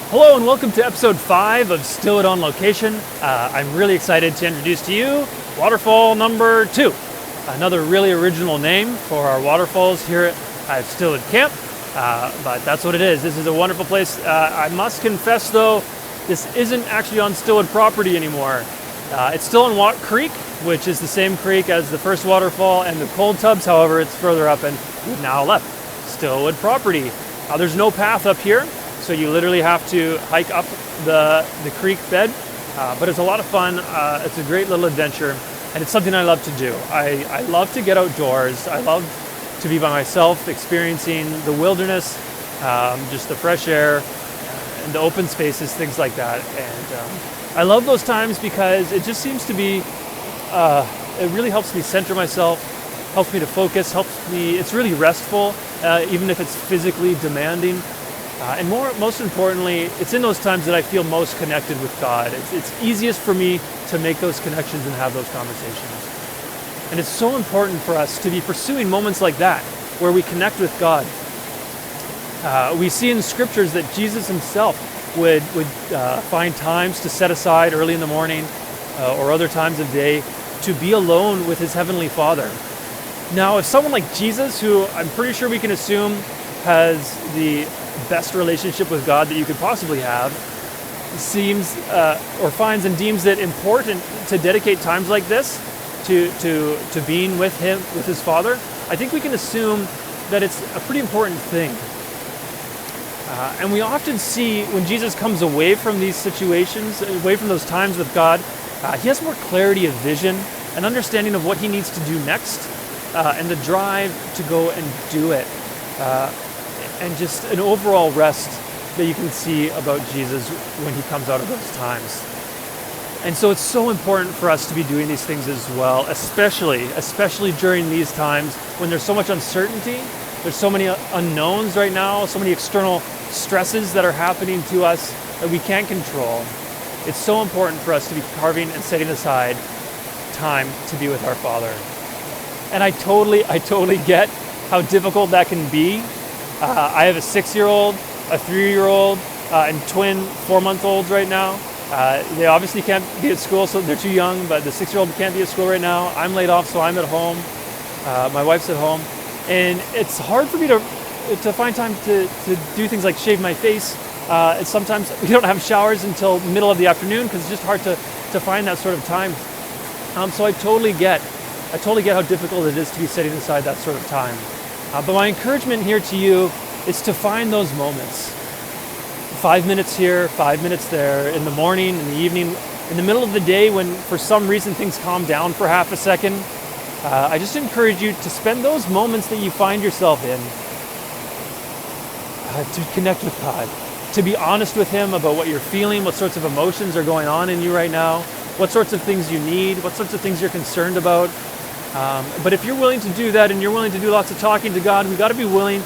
Hello and welcome to episode 5 of STILLWOOD on Location. I'm really excited to introduce to you Waterfall number 2. Another really original name for our waterfalls here at Stillwood Camp, but that's what it is. This is a wonderful place. I must confess though, this isn't actually on Stillwood property anymore. It's still on Watt Creek, which is the same creek as the first waterfall and the cold tubs. However, it's further up and we've now left Stillwood property. There's no path up here. So you literally have to hike up the creek bed, but it's a lot of fun. It's a great little adventure, and it's something I love to do. I love to get outdoors. I love to be by myself, experiencing the wilderness, just the fresh air, and the open spaces, things like that. And I love those times because it just seems to be, it really helps me center myself, helps me to focus, it's really restful, even if it's physically demanding. And most importantly, it's in those times that I feel most connected with God. It's easiest for me to make those connections and have those conversations. And it's so important for us to be pursuing moments like that, where we connect with God. We see in scriptures that Jesus himself would find times to set aside early in the morning or other times of day to be alone with his heavenly Father. Now, if someone like Jesus, who I'm pretty sure we can assume has the best relationship with God that you could possibly have, seems or finds and deems it important to dedicate times like this to being with him, with his Father, I think we can assume that it's a pretty important thing. And we often see when Jesus comes away from these situations, away from those times with God, he has more clarity of vision, an understanding of what he needs to do next, and the drive to go and do it. And just an overall rest that you can see about Jesus when he comes out of those times. And so it's so important for us to be doing these things as well, especially during these times when there's so much uncertainty, there's so many unknowns right now, so many external stresses that are happening to us that we can't control. It's so important for us to be carving and setting aside time to be with our Father. And I totally get how difficult that can be. I have a 6-year-old, a 3-year-old, and twin 4-month-olds right now. They obviously can't be at school, so they're too young, but the 6-year-old can't be at school right now. I'm laid off, so I'm at home. My wife's at home. And it's hard for me to find time to do things like shave my face. Sometimes we don't have showers until middle of the afternoon because it's just hard to find that sort of time. So I totally get how difficult it is to be setting aside that sort of time. But my encouragement here to you is to find those moments. 5 minutes here, 5 minutes there, in the morning, in the evening, in the middle of the day when for some reason things calm down for half a second. I just encourage you to spend those moments that you find yourself in to connect with God, to be honest with him about what you're feeling, what sorts of emotions are going on in you right now, what sorts of things you need, what sorts of things you're concerned about. But if you're willing to do that and you're willing to do lots of talking to God, we got to be willing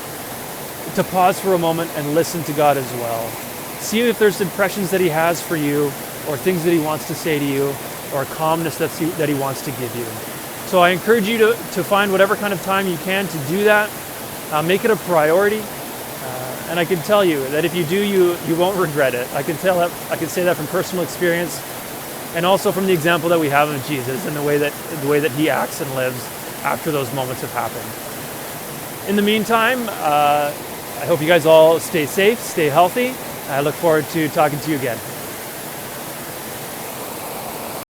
to pause for a moment and listen to God as well. See if there's impressions that he has for you or things that he wants to say to you or calmness that he wants to give you. So I encourage you to find whatever kind of time you can to do that. Make it a priority. And I can tell you that if you do, you won't regret it. I can say that from personal experience. And also from the example that we have of Jesus and the way that he acts and lives after those moments have happened. In the meantime, I hope you guys all stay safe, stay healthy. I look forward to talking to you again.